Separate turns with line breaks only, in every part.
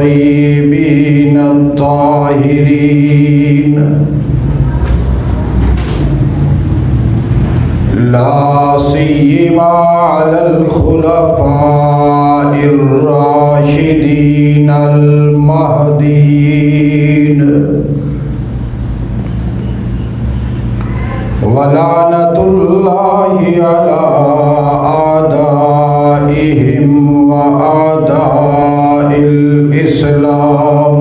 बिहित्तय्यिबीन अत्ताहिरीन ला सिय्यमा अलल खुलफाइर राशिदीन अल महदीयीन वलानतुल्लाहि अला आदाइहिम व आदाइल इस्लाम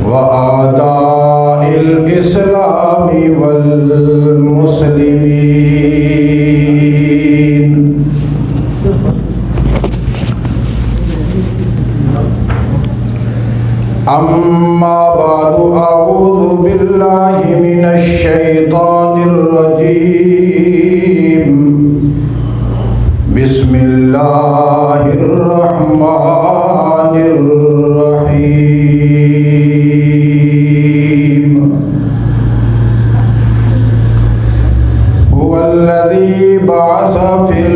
व आदाइल इस्लामी वल मुस्लिमीन। अम्मा बादु अऊज़ु बिल्लाहि मिनश शैतानिर रजीम। बिस्मिल्लाहिर रहमानिर रहीम। हुवल्लज़ी बअस फिल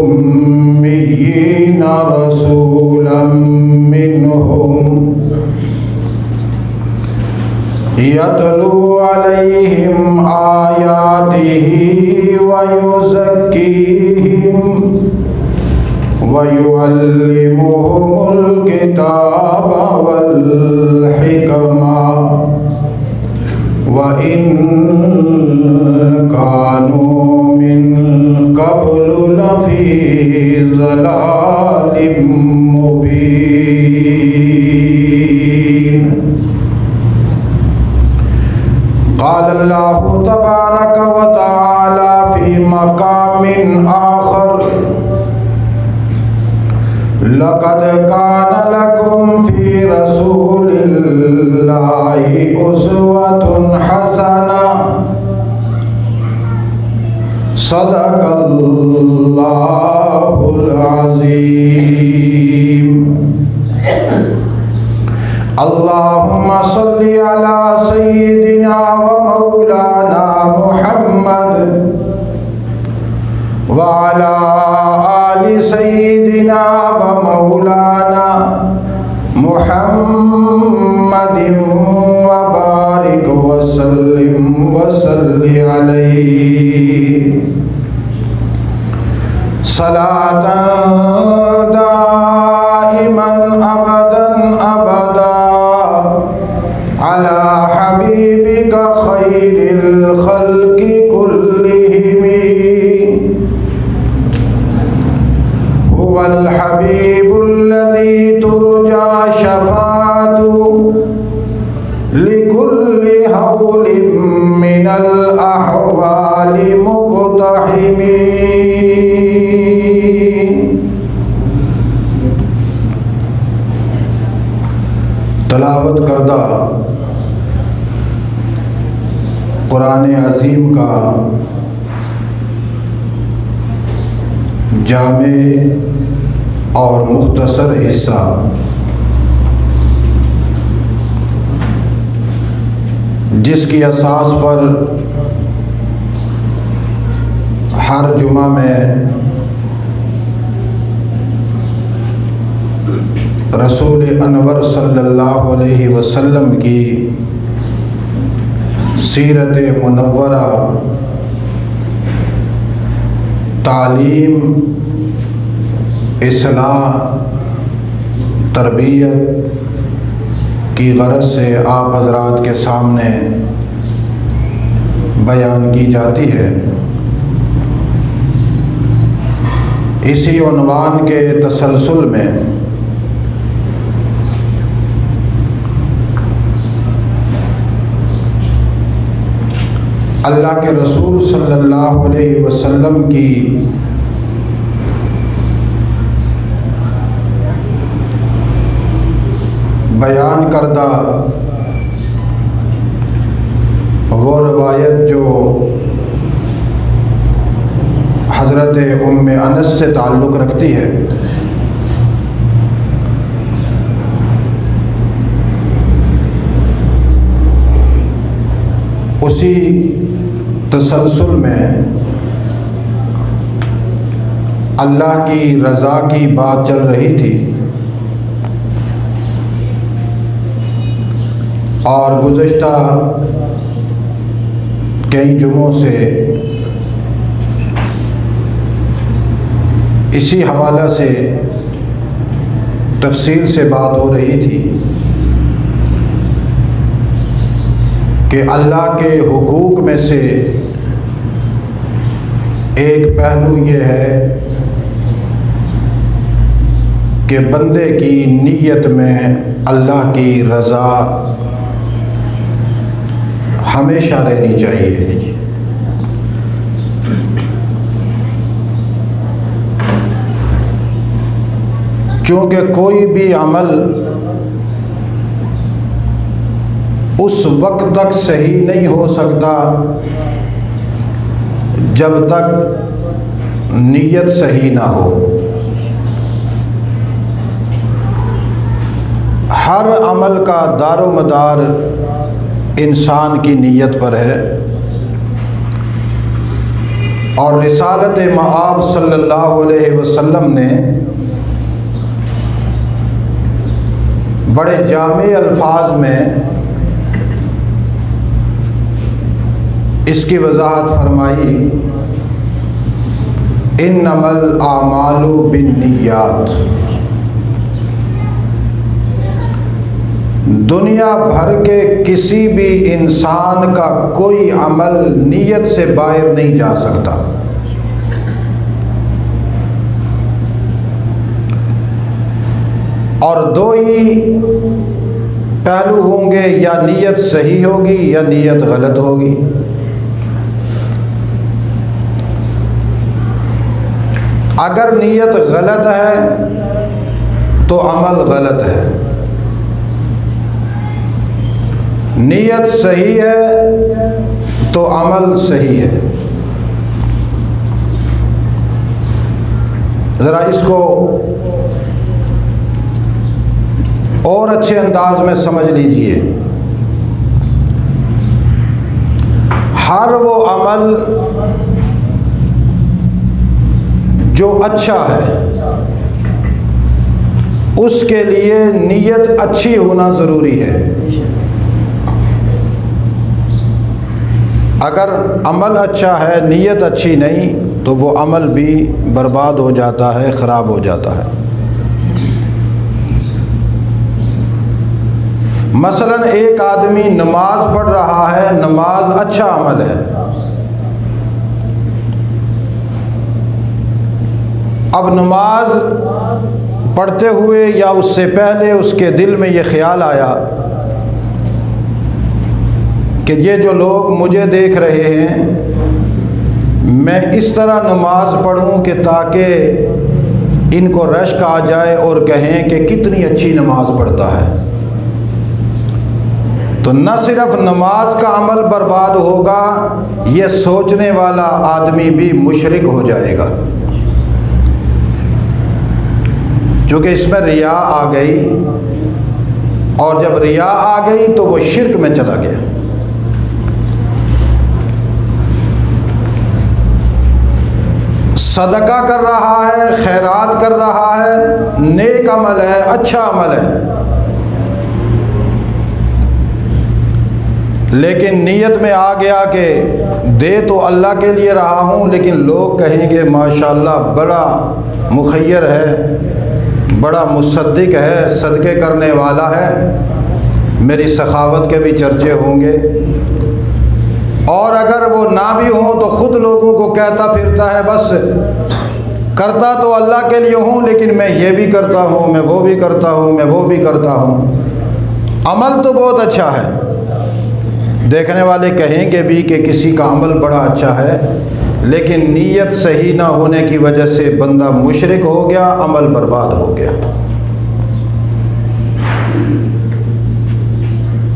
उम्मिय्यीना रसूलन मिनहुम यतलू अलैहिम आयातिही व युज़क्कीहिम व युअल्लिमुहुमुल किताब वल हिकमा व इन कानू मिन क़ब्लु लफ़ी ज़लालिम मुबीन। क़ाल अल्लाहु तबारक व तआला फ़ी मक़ामिन आख़र लक़द कान लकुम फ़ी रसूलिल्लाहि उस्वतुन हसना सदक़ल्लाहुल अज़ीम। अल्लाहुम्मा सल्लि अला सय्यिदिना व मौलाना मुहम्मद व अला आलि सय्यिदिना व मौलाना मुहम्मदिन व बारिक व सल्लिम व सल्लि अलैहि सलातन दाइमन अबदन अबदा अला हबीबिका खैरिल खल्क़ि कुल्लिहिमी। हुवल हबीबुल्लज़ी तुरजा शफ़ाअतु लिकुल्लि हौलिम मिनल अहवालि मुक़तहिमी। तलावत करदा कुरान अज़ीम का जामे और मुख्तसर हिस्सा जिसकी असास पर हर जुमा में रसूल अनवर सल्लल्लाहु अलैहि वसल्लम की सीरत मुनव्वरा तालीम इस्लाह तरबियत की गरज से आप हज़रात के सामने बयान की जाती है। इसी उन्वान के तसलसल में अल्लाह के रसूल सल्लल्लाहु अलैहि वसल्लम की बयान करदा वो रवायत जो हज़रत उम्मे अनस से ताल्लुक़ रखती है। उसी तसलसल में अल्लाह की रज़ा की बात चल रही थी और गुज़श्ता कई जुमों से इसी हवाला से तफसील से बात हो रही थी कि अल्लाह के हुकूक में से एक पहलू ये है कि बंदे की नीयत में अल्लाह की रज़ा हमेशा रहनी चाहिए। क्योंकि कोई भी अमल उस वक्त तक सही नहीं हो सकता जब तक नीयत सही ना हो। हर अमल का दारो मदार इंसान की नीयत पर है और रिसालत मआब सल्लल्लाहु अलैहि वसल्लम ने बड़े जामे अल्फाज में इसकी वजाहत फरमाई, इन्नमल आमालु बिन्नियात। दुनिया भर के किसी भी इंसान का कोई अमल नीयत से बाहर नहीं जा सकता। और दो ही पहलू होंगे, या नीयत सही होगी या नीयत गलत होगी। अगर नीयत गलत है तो अमल गलत है, नीयत सही है तो अमल सही है। ज़रा इसको और अच्छे अंदाज में समझ लीजिए। हर वो अमल जो अच्छा है उसके लिए नीयत अच्छी होना ज़रूरी है। अगर अमल अच्छा है, नीयत अच्छी नहीं, तो वो अमल भी बर्बाद हो जाता है, ख़राब हो जाता है। मसलन एक आदमी नमाज पढ़ रहा है, नमाज अच्छा अमल है। अब नमाज पढ़ते हुए या उससे पहले उसके दिल में ये ख्याल आया कि ये जो लोग मुझे देख रहे हैं, मैं इस तरह नमाज पढ़ूं कि ताकि इनको रश्क आ जाए और कहें कि कितनी अच्छी नमाज पढ़ता है। तो न सिर्फ नमाज का अमल बर्बाद होगा, ये सोचने वाला आदमी भी मुशरिक हो जाएगा, क्योंकि इसमें रिया आ गई, और जब रिया आ गई तो वो शिर्क में चला गया। सदका कर रहा है, खैरात कर रहा है, नेक अमल है, अच्छा अमल है, लेकिन नीयत में आ गया कि दे तो अल्लाह के लिए रहा हूँ, लेकिन लोग कहेंगे माशाल्लाह बड़ा मुखय्यर है, बड़ा मुसद्दिक है, सदके करने वाला है, मेरी सखावत के भी चर्चे होंगे। और अगर वो ना भी हों तो ख़ुद लोगों को कहता फिरता है, बस करता तो अल्लाह के लिए हूँ, लेकिन मैं ये भी करता हूँ, मैं वो भी करता हूँ, मैं वो भी करता हूँ। अमल तो बहुत अच्छा है, देखने वाले कहेंगे भी कि किसी का अमल बड़ा अच्छा है, लेकिन नीयत सही ना होने की वजह से बंदा मुशरिक हो गया, अमल बर्बाद हो गया।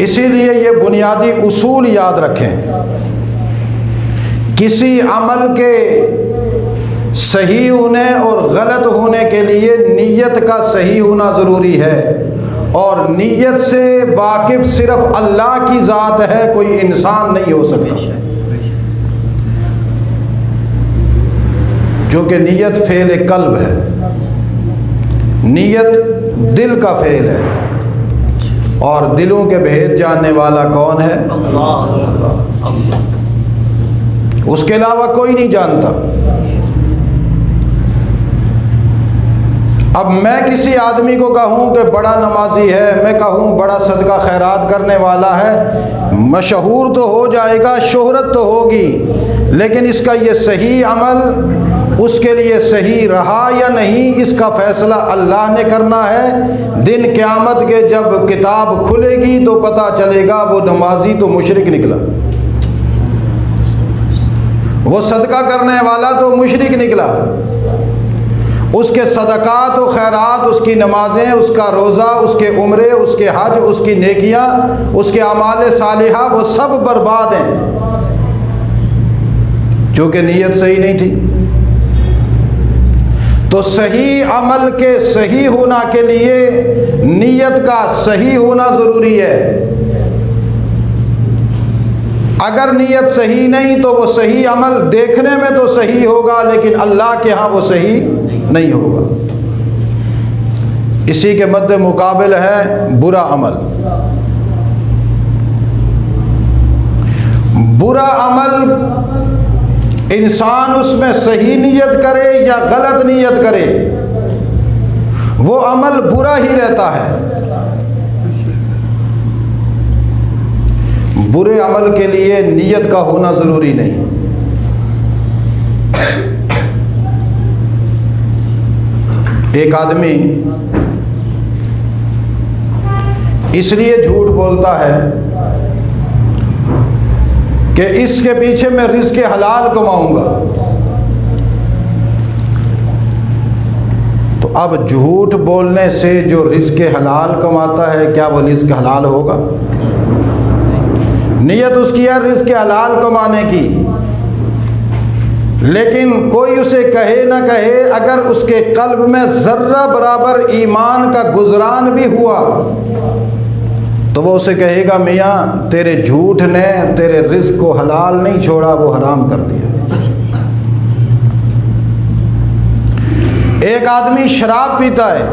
इसीलिए ये बुनियादी उसूल याद रखें, किसी अमल के सही होने और गलत होने के लिए नीयत का सही होना ज़रूरी है, और नीयत से वाकिफ़ सिर्फ अल्लाह की ज़ात है, कोई इंसान नहीं हो सकता। क्योंकि नीयत फ़ेल कल्ब है, नीयत दिल का फ़ेल है, और दिलों के भेद जानने वाला कौन है? अल्लाह। उसके अलावा कोई नहीं जानता। अब मैं किसी आदमी को कहूँ कि बड़ा नमाजी है, मैं कहूँ बड़ा सदका खैरात करने वाला है, मशहूर तो हो जाएगा, शोहरत तो होगी, लेकिन इसका ये सही अमल उसके लिए सही रहा या नहीं, इसका फ़ैसला अल्लाह ने करना है। दिन क़यामत के जब किताब खुलेगी तो पता चलेगा वो नमाजी तो मुशरिक निकला, वो सदका करने वाला तो मुशरिक निकला। उसके सदक़ात व खैरात, उसकी नमाज़ें, उसका रोज़ा, उसके उम्रे, उसके हज, उसकी नेकियां, उसके अमाल सालिहा, वो सब बर्बाद हैं, चूँकि नीयत सही नहीं थी। तो सही अमल के सही होना के लिए नीयत का सही होना ज़रूरी है। अगर नीयत सही नहीं तो वो सही अमल देखने में तो सही होगा, लेकिन अल्लाह के यहाँ वो सही नहीं होगा। इसी के मद्दे मुकाबिल है बुरा अमल। बुरा अमल इंसान उसमें सही नीयत करे या गलत नीयत करे, वो अमल बुरा ही रहता है। बुरे अमल के लिए नीयत का होना ज़रूरी नहीं। एक आदमी इसलिए झूठ बोलता है कि इसके पीछे मैं रिज़्क़ हलाल कमाऊंगा। तो अब झूठ बोलने से जो रिज़्क़ हलाल कमाता है, क्या वो रिज़्क़ हलाल होगा? नियत उसकी है रिज़्क़ हलाल कमाने की, लेकिन कोई उसे कहे ना कहे, अगर उसके कल्ब में ज़र्रा बराबर ईमान का गुज़रान भी हुआ तो वो उसे कहेगा, मियाँ तेरे झूठ ने तेरे रिज़्क़ को हलाल नहीं छोड़ा, वो हराम कर दिया। एक आदमी शराब पीता है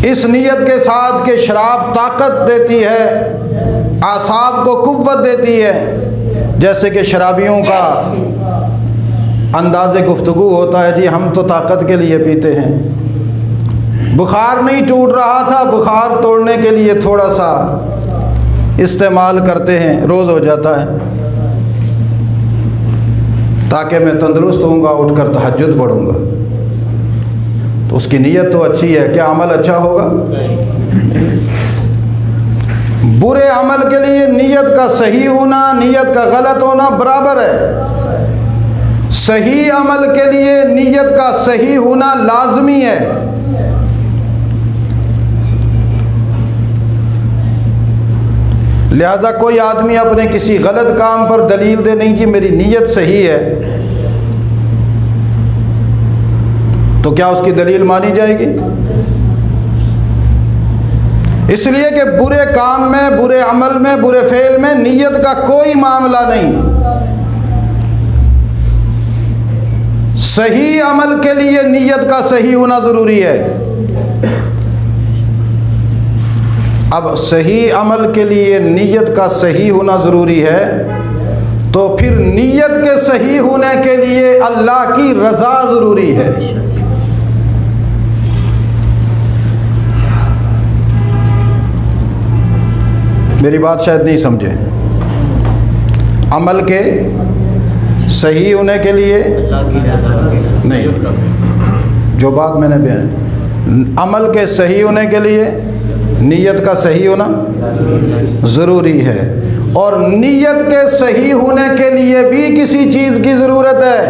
इस नीयत के साथ कि शराब ताकत देती है, आसाब को कुव्वत देती है। जैसे कि शराबियों का अंदाज़े गुफ्तगू होता है, जी हम तो ताकत के लिए पीते हैं, बुखार नहीं टूट रहा था, बुखार तोड़ने के लिए थोड़ा सा इस्तेमाल करते हैं, रोज़ हो जाता है, ताकि मैं तंदुरुस्त होऊंगा, उठकर तहज्जुद पढ़ूंगा। तो उसकी नीयत तो अच्छी है, क्या अमल अच्छा होगा? बुरे अमल के लिए नीयत का सही होना, नीयत का गलत होना बराबर है। सही अमल के लिए नीयत का सही होना लाजमी है। लिहाजा कोई आदमी अपने किसी गलत काम पर दलील दे, नहीं जी मेरी नीयत सही है, तो क्या उसकी दलील मानी जाएगी? इसलिए कि बुरे काम में, बुरे अमल में, बुरे फेल में नीयत का कोई मामला नहीं। सही अमल के लिए नीयत का सही होना ज़रूरी है। अब सही अमल के लिए नीयत का सही होना ज़रूरी है, तो फिर नीयत के सही होने के लिए अल्लाह की रज़ा ज़रूरी है। मेरी बात शायद नहीं समझे। अमल के सही होने के लिए नहीं, जो बात मैंने बयान, अमल के सही होने के लिए नीयत का सही होना ज़रूरी है, और नीयत के सही होने के लिए भी किसी चीज़ की ज़रूरत है।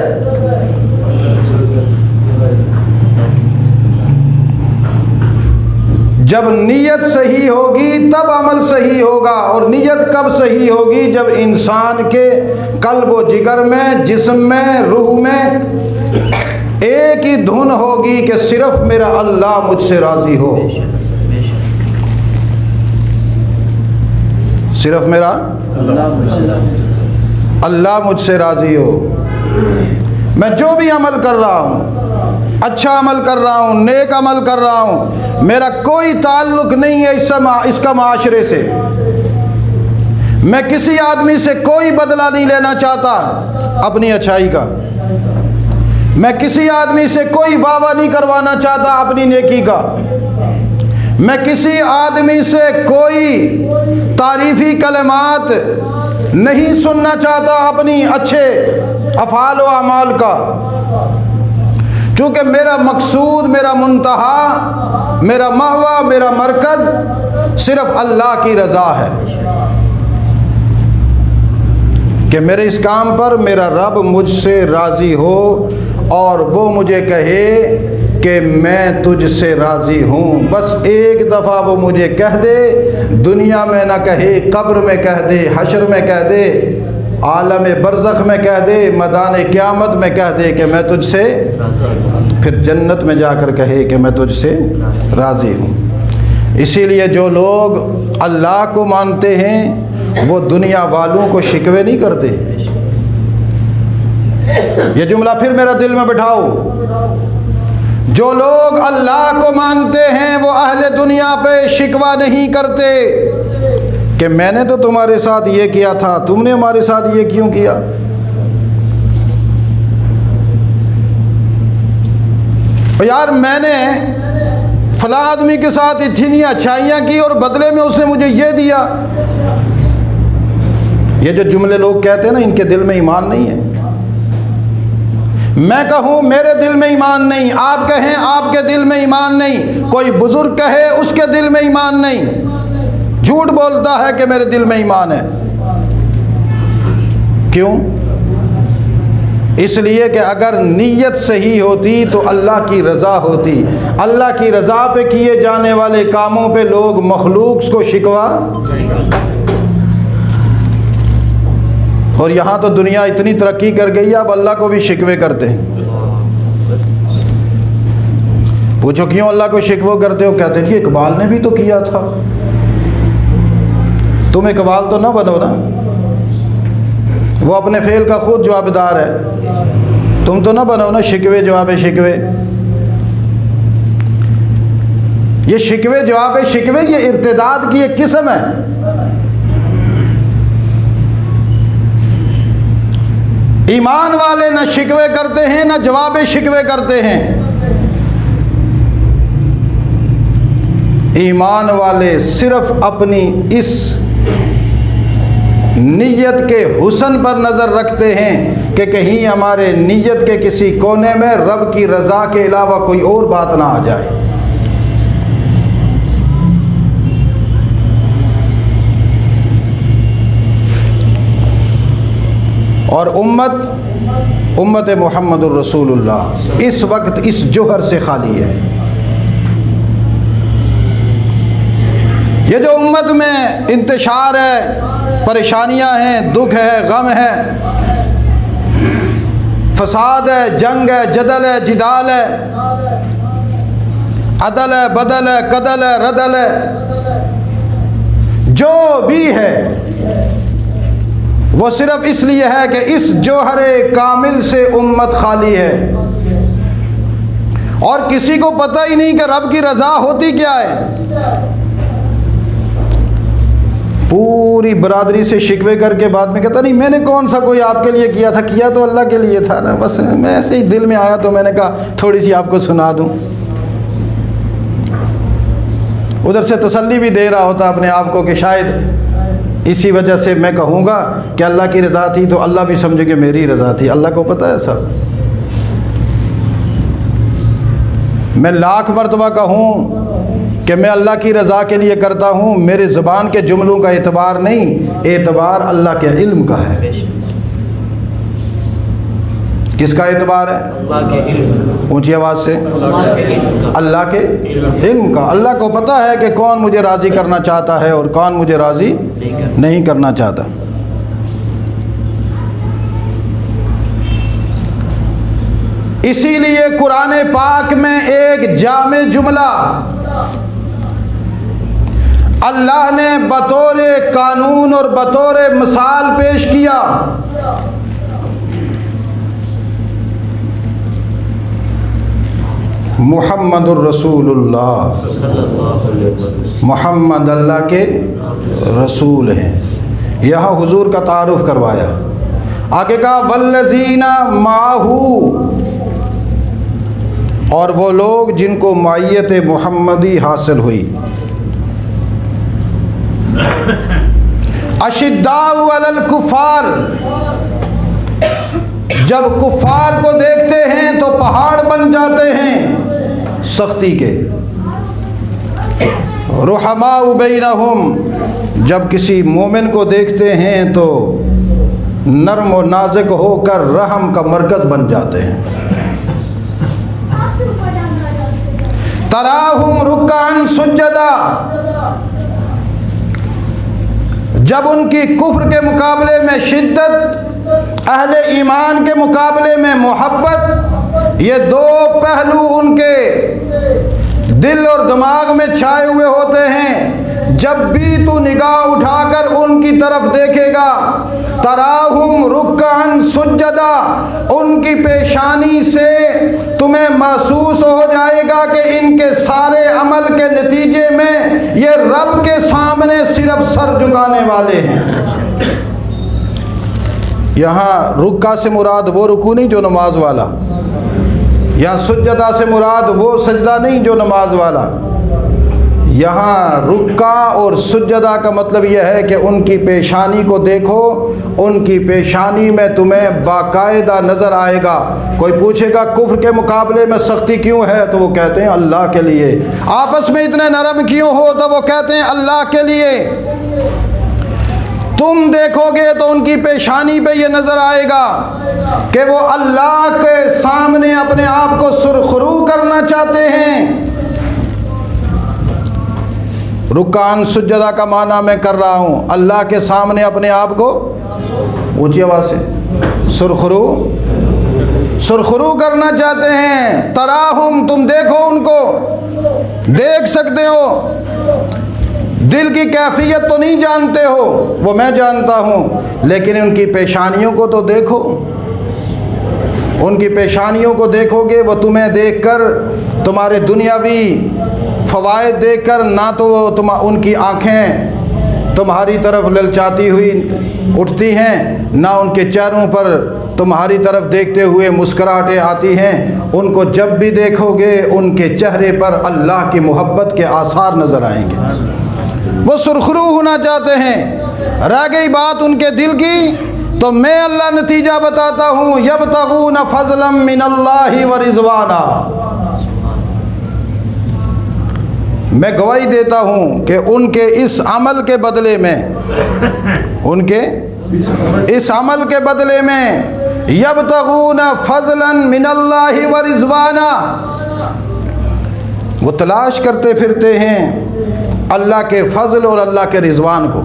जब नीयत सही होगी तब अमल सही होगा, और नीयत कब सही होगी? जब इंसान के कल्ब व जिगर में, जिस्म में, रूह में एक ही धुन होगी कि सिर्फ मेरा अल्लाह मुझसे राज़ी हो, सिर्फ मेरा अल्लाह मुझसे राज़ी हो। मैं जो भी अमल कर रहा हूँ, अच्छा अमल कर रहा हूँ, नेक अमल कर रहा हूँ, मेरा कोई ताल्लुक़ नहीं है इसका माशरे से। मैं किसी आदमी से कोई बदला नहीं लेना चाहता अपनी अच्छाई का। मैं किसी आदमी से कोई वादा नहीं करवाना चाहता अपनी नेकी का। मैं किसी आदमी से कोई तारीफ़ी कलमात नहीं सुनना चाहता अपनी अच्छे अफ़ाल व अमाल का, चूँकि मेरा मकसूद, मेरा मुंतहा, मेरा महवा, मेरा मरकज़ सिर्फ़ अल्लाह की रज़ा है कि मेरे इस काम पर मेरा रब मुझसे राज़ी हो और वो मुझे कहे कि मैं तुझसे राज़ी हूँ। बस एक दफ़ा वो मुझे कह दे, दुनिया में ना कहे, कब्र में कह दे, हशर में कह दे, आलम बरज़ख में कह दे, मैदान क़यामत में कह दे कि मैं तुझसे, फिर जन्नत में जाकर कहे कि मैं तुझसे राज़ी हूँ। इसीलिए जो लोग अल्लाह को मानते हैं वो दुनिया वालों को शिकवे नहीं करते। ये जुमला फिर मेरा दिल में बिठाओ, जो लोग अल्लाह को मानते हैं वो अहले दुनिया पे शिकवा नहीं करते कि मैंने तो तुम्हारे साथ ये किया था, तुमने हमारे साथ ये क्यों किया। यार मैंने फलां आदमी के साथ इतनी अच्छाइयाँ की और बदले में उसने मुझे ये दिया। ये जो जुमले लोग कहते हैं ना, इनके दिल में ईमान नहीं है। मैं कहूँ मेरे दिल में ईमान नहीं, आप कहें आपके दिल में ईमान नहीं, कोई बुजुर्ग कहे उसके दिल में ईमान नहीं, झूठ बोलता है कि मेरे दिल में ईमान है। क्यों? इसलिए कि अगर नीयत सही होती तो अल्लाह की रज़ा होती। अल्लाह की रज़ा पे किए जाने वाले कामों पे लोग मखलूक को शिकवा, और यहाँ तो दुनिया इतनी तरक्की कर गई है अब अल्लाह को भी शिकवे करते हैं। पूछो क्यों अल्लाह को शिकवा करते हो? कहते हैं जी इकबाल ने भी तो किया था। तुम इकबाल तो ना बनो ना, वो अपने फेल का खुद जवाबदार है। तुम तो ना बनो ना शिकवे जवाब शिकवे। ये शिकवे जवाब शिकवे ये इर्तिदाद की एक किस्म है। ईमान वाले ना शिकवे करते हैं ना जवाब शिकवे करते हैं। ईमान वाले सिर्फ अपनी इस नीयत के हुस्न पर नज़र रखते हैं कि कहीं हमारे नीयत के किसी कोने में रब की रज़ा के अलावा कोई और बात ना आ जाए। और उम्मत मुहम्मदुर रसूलुल्लाह इस वक्त इस जोहर से खाली है। ये जो उम्मत में इंतशार है, परेशानियां हैं, दुख है, गम है, फसाद है, जंग है, जदल है, जिदाल है, अदल है, बदल है, कदल है, रदल है, जो भी है वो सिर्फ इसलिए है कि इस जोहरे कामिल से उम्मत खाली है और किसी को पता ही नहीं कि रब की रज़ा होती क्या है। पूरी बरादरी से शिकवे करके बाद में कहता नहीं मैंने कौन सा कोई आपके लिए किया था, किया तो अल्लाह के लिए था ना, बस मैं ऐसे ही दिल में आया तो मैंने कहा थोड़ी सी आपको सुना दूं। उधर से तसल्ली भी दे रहा होता अपने आप को कि शायद इसी वजह से मैं कहूँगा कि अल्लाह की रज़ा थी तो अल्लाह भी समझे कि मेरी रज़ा थी। अल्लाह को पता है सब। मैं लाख मरतबा कहूँ कि मैं अल्लाह की रज़ा के लिए करता हूँ, मेरे ज़बान के जुमलों का एतबार नहीं, एतबार अल्लाह के इल्म का है। किसका एतबार है? ऊंची आवाज़ से, अल्लाह के इल्म का। अल्लाह को पता है कि कौन मुझे राज़ी करना चाहता है और कौन मुझे राज़ी नहीं करना चाहता। इसीलिए कुरान पाक में एक जामे जुमला अल्लाह ने बतौर कानून और बतौर मिसाल पेश किया। मुहम्मदुर रसूलुल्लाह, मोहम्मद अल्लाह के रसूल हैं। यहाँ हुजूर का तारुफ करवाया। आगे कहा वल्लज़ीना माहू, और वो लोग जिनको मायत मुहम्मदी हासिल हुई। अशिद्दाउ अलल कुफ़ार, जब कुफ़ार को देखते हैं तो पहाड़ बन जाते हैं सख्ती के। रुहमाउ बैनहुम, जब किसी मोमिन को देखते हैं तो नर्म और नाजुक होकर रहम का मरकज़ बन जाते हैं। तराहुम रुक्कान सुज्जदा, जब उनकी कुफ्र के मुकाबले में शिद्दत, अहले ईमान के मुकाबले में मोहब्बत, ये दो पहलू उनके दिल और दिमाग में छाए हुए होते हैं। जब भी तू निगाह उठाकर उनकी तरफ देखेगा, तराहुम रुक्कान सुज्जदा, उनकी पेशानी से तुम्हें महसूस हो जाएगा कि इनके सारे अमल के नतीजे में ये रब के सामने सिर्फ सर झुकाने वाले हैं। यहाँ रुक्का से मुराद वो रुकू नहीं जो नमाज वाला, यहाँ सुज्जदा से मुराद वो सजदा नहीं जो नमाज वाला। यहाँ रुक्का और सुज्जदा का मतलब यह है कि उनकी पेशानी को देखो, उनकी पेशानी में तुम्हें बाकायदा नज़र आएगा। कोई पूछेगा कुफ्र के मुकाबले में सख्ती क्यों है, तो वो कहते हैं अल्लाह के लिए। आपस में इतने नरम क्यों हो, तो वो कहते हैं अल्लाह के लिए। तुम देखोगे तो उनकी पेशानी पे ये नज़र आएगा कि वो अल्लाह के सामने अपने आप को सुरखरू करना चाहते हैं। रुकान सुज्जदा का माना मैं कर रहा हूँ, अल्लाह के सामने अपने आप को ऊंची आवाज़ से सुरखरू करना चाहते हैं। तराहुम, तुम देखो उनको, देख सकते हो। दिल की कैफियत तो नहीं जानते हो, वो मैं जानता हूँ, लेकिन उनकी पेशानियों को तो देखो। उनकी पेशानियों को देखोगे, वो तुम्हें देखकर तुम्हारे दुनियावी फ़वाइद देखकर ना तो उनकी आँखें तुम्हारी तरफ ललचाती हुई उठती हैं, ना उनके चेहरों पर तुम्हारी तरफ देखते हुए मुस्कुराहटें आती हैं। उनको जब भी देखोगे उनके चेहरे पर अल्लाह की मोहब्बत के आसार नज़र आएंगे। वो सुरखरू होना चाहते हैं। रह गई बात उनके दिल की, तो मैं अल्लाह नतीजा बताता हूँ। यबतगून फज़लन मिनल्लाहि व रिज़वाना, मैं गवाही देता हूँ कि उनके इस अमल के बदले में, उनके इस अमल के बदले में, यबतगून फज़लन मिनल्लाहि व रिज़वाना, वो तलाश करते फिरते हैं अल्लाह के फ़ज़ल और अल्लाह के रिज़वान को।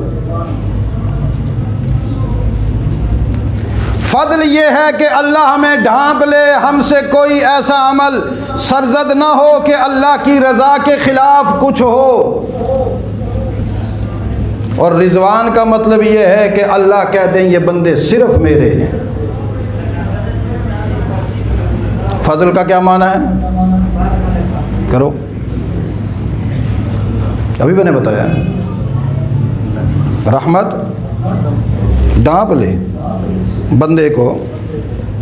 फ़ज़ल ये है कि अल्लाह हमें ढांप ले, हमसे कोई ऐसा अमल सरजद ना हो कि अल्लाह की रज़ा के ख़िलाफ़ कुछ हो। और रिज़वान का मतलब ये है कि अल्लाह कहते हैं ये बंदे सिर्फ़ मेरे हैं। फ़ज़ल का क्या माना है, करो, अभी मैंने बताया। रहमत ढांप ले बंदे को,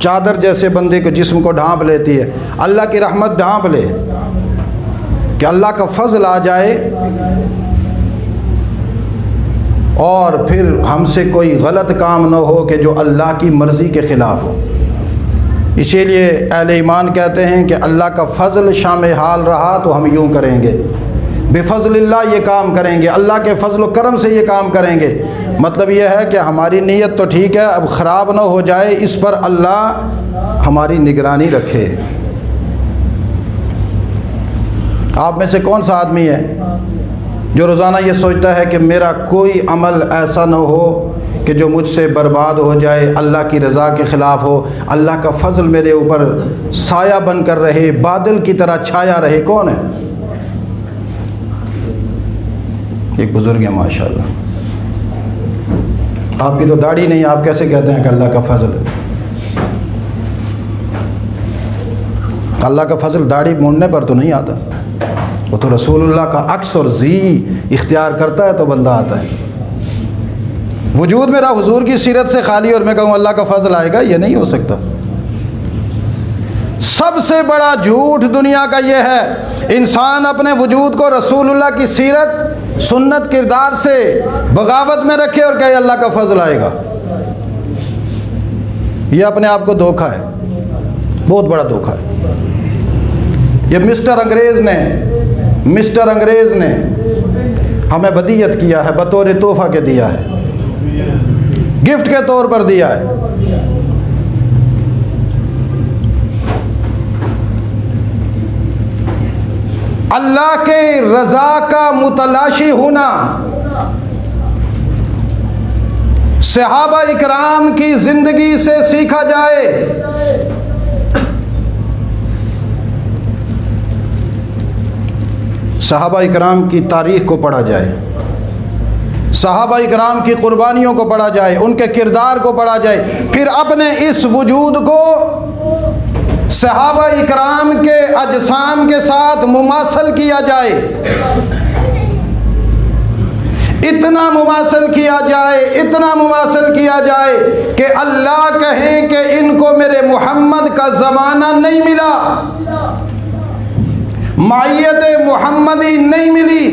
चादर जैसे बंदे को जिस्म को ढांप लेती है, अल्लाह की रहमत ढांप ले कि अल्लाह का फजल आ जाए और फिर हमसे कोई गलत काम न हो कि जो अल्लाह की मर्ज़ी के ख़िलाफ़ हो। इसीलिए अहले ईमान कहते हैं कि अल्लाह का फजल शाम हाल रहा तो हम यूँ करेंगे, बेफ़ज़लिल्लाह ये काम करेंगे, अल्लाह के फजल करम से ये काम करेंगे। मतलब यह है कि हमारी नीयत तो ठीक है, अब ख़राब ना हो जाए, इस पर अल्लाह हमारी निगरानी रखे। आप में से कौन सा आदमी है जो रोज़ाना ये सोचता है कि मेरा कोई अमल ऐसा ना हो कि जो मुझसे बर्बाद हो जाए, अल्लाह की रज़ा के ख़िलाफ़ हो, अल्लाह का फ़ज़ल मेरे ऊपर साया बन कर रहे, बादल की तरह छाया रहे। कौन है? एक बुज़ुर्ग है माशाअल्लाह। आपकी तो दाढ़ी नहीं, आप कैसे कहते हैं कि अल्लाह का फ़ज़ल है? अल्लाह का फ़ज़ल दाढ़ी मूंढने पर तो नहीं आता, वो तो रसूलुल्लाह का अक्स और जी इख्तियार करता है तो बंदा आता है। वजूद मेरा हुजूर की सीरत से खाली और मैं कहूँ अल्लाह का फ़ज़ल आएगा, ये नहीं हो सकता। सबसे बड़ा झूठ दुनिया का ये है, इंसान अपने वजूद को रसूलुल्लाह की सीरत सुन्नत किरदार से बगावत में रखे और कहे अल्लाह का फ़ज़ल आएगा। ये अपने आप को धोखा है, बहुत बड़ा धोखा है। ये मिस्टर अंग्रेज़ ने हमें वदीयत किया है, बतौर तोहफ़ा के दिया है, गिफ्ट के तौर पर दिया है। अल्लाह के रज़ा का मुतलाशी होना सहाबा इकराम की ज़िंदगी से सीखा जाए। सहाबा इकराम की तारीख़ को पढ़ा जाए, सहाबा इकराम की क़ुरबानियों को पढ़ा जाए, उनके किरदार को पढ़ा जाए, फिर अपने इस वजूद को सहाबा इकराम के अजसाम के साथ मुमासल किया जाए। इतना मुमासल किया जाए, इतना मुमासल किया जाए कि अल्लाह कहें कि इनको मेरे मोहम्मद का ज़माना नहीं मिला, मायत मोहम्मदी नहीं मिली,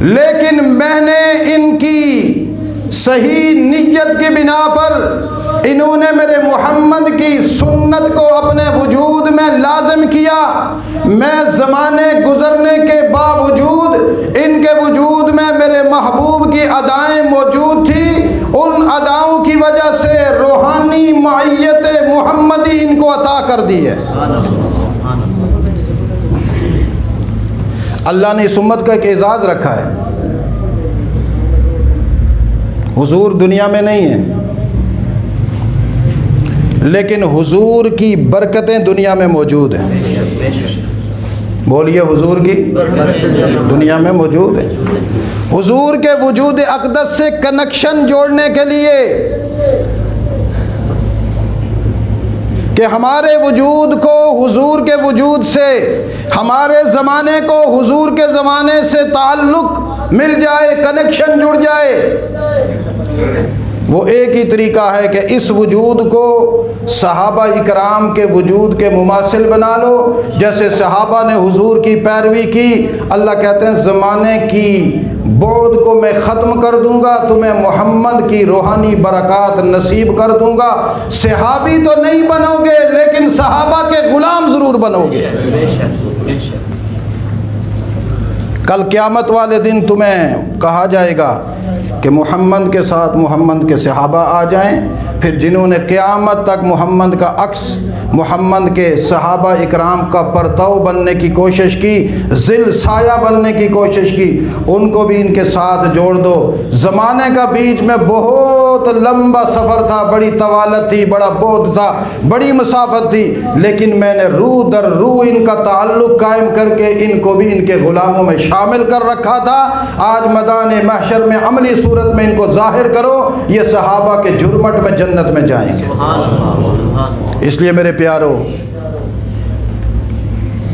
लेकिन मैंने इनकी सही नियत की बिना पर इन्होंने मेरे मोहम्मद की सुन्नत को अपने वजूद में लाज़िम किया। मैं ज़माने गुज़रने के बावजूद इनके वजूद में मेरे महबूब की अदाएँ मौजूद थी, उन अदाओं की वजह से रूहानी मायत मोहम्मदी इनको अता कर दी है। अल्लाह ने इस उम्मत का एक एजाज़ रखा है। हुजूर दुनिया में नहीं है, लेकिन हुजूर की बरकतें दुनिया में मौजूद हैं। बोलिए, हुजूर की दुनिया में मौजूद है। हुजूर के वजूद अक़दस से कनेक्शन जोड़ने के लिए कि हमारे वजूद को हुजूर के वजूद से, हमारे ज़माने को हुजूर के ज़माने से ताल्लुक़ मिल जाए, कनेक्शन जुड़ जाए, वो एक ही तरीका है कि इस वजूद को सहाबा इकराम के वजूद के मुमासिल बना लो। जैसे सहाबा ने हुजूर की पैरवी की, अल्लाह कहते हैं ज़माने की बोध को मैं ख़त्म कर दूंगा, तुम्हें मोहम्मद की रूहानी बरक़ात नसीब कर दूंगा। सहाबी तो नहीं बनोगे, लेकिन सहाबा के ग़ुलाम ज़रूर बनोगे। कल क़यामत वाले दिन तुम्हें कहा जाएगा कि मोहम्मद के साथ मोहम्मद के सहाबा आ जाएं। फिर जिन्होंने क़यामत तक मोहम्मद का अक्स, मोहम्मद के सहाबा इकराम का परताव बनने की कोशिश की, ज़िल साया बनने की कोशिश की, उनको भी इनके साथ जोड़ दो। ज़माने का बीच में बहुत लंबा सफ़र था, बड़ी तवालत थी, बड़ा बोध था, बड़ी मुसाफत थी, लेकिन मैंने रूह दर रूह इनका ताल्लुक़ कायम करके इनको भी इनके ग़ुलामों में शामिल कर रखा था। आज मैदान महशर में अमली सूरत में इनको ज़ाहिर करो, ये सहाबा के जुर्मट में जन्नत में जाएंगे। इसलिए मेरे प्यारो,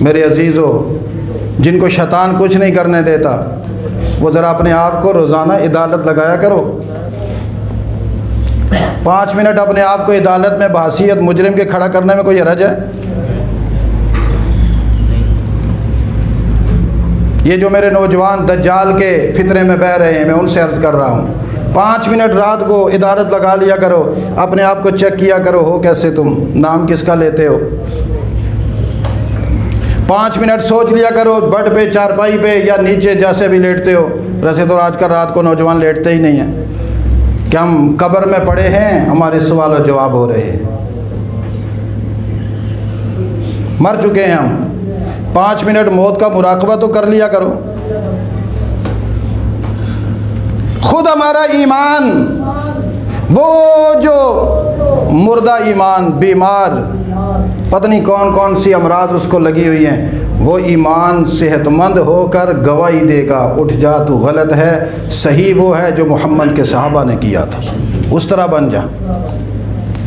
मेरे अजीज़ों, जिनको शैतान कुछ नहीं करने देता, वो ज़रा अपने आप को रोज़ाना इदालत लगाया करो। 5 मिनट अपने आप को इदालत में बहसीयत मुजरिम के खड़ा करने में कोई हरज है? ये जो मेरे नौजवान दज्जाल के फितरे में बह रहे हैं, मैं उनसे अर्ज़ कर रहा हूँ, 5 मिनट रात को इदारत लगा लिया करो, अपने आप को चेक किया करो, हो कैसे तुम, नाम किसका लेते हो। 5 मिनट सोच लिया करो, बेड पे, चारपाई पे या नीचे जैसे भी लेटते हो। वैसे तो आजकल रात को नौजवान लेटते ही नहीं हैं कि हम कब्र में पड़े हैं, हमारे सवाल और जवाब हो रहे हैं, मर चुके हैं हम। 5 मिनट मौत का मुराकबा तो कर लिया करो। खुद हमारा ईमान वो जो मुर्दा ईमान, बीमार, पता नहीं कौन कौन सी अमराज उसको लगी हुई हैं, वो ईमान सेहतमंद होकर गवाही देगा, उठ जा तू गलत है, सही वो है जो मोहम्मद के सहाबा ने किया था, उस तरह बन जा।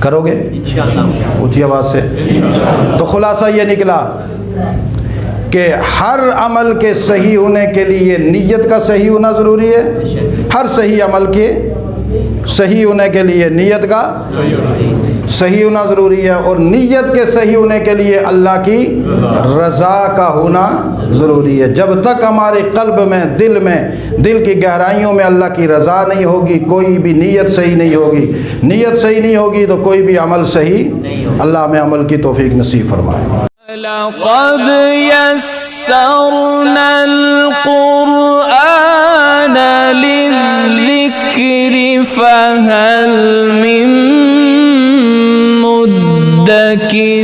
करोगे ऊँची आवाज़ से? तो खुलासा ये निकला कि हर अमल के सही होने के लिए नीयत का सही होना ज़रूरी है। हर सही अमल के सही होने के लिए नीयत का सही होना ज़रूरी है, और नीयत के सही होने के लिए अल्लाह की रज़ा का होना ज़रूरी है। जब तक हमारे क़ल्ब में, दिल की गहराइयों में अल्लाह की रज़ा नहीं होगी, कोई भी नीयत सही नहीं होगी। नीयत सही नहीं होगी तो कोई भी अमल सही। अल्लाह में अमल की तौफीक नसीब फरमाए।
लक़द यस्सरनल क़ुरआन लिज़्ज़िक्रि फ़हल मिन मुद्दकिर।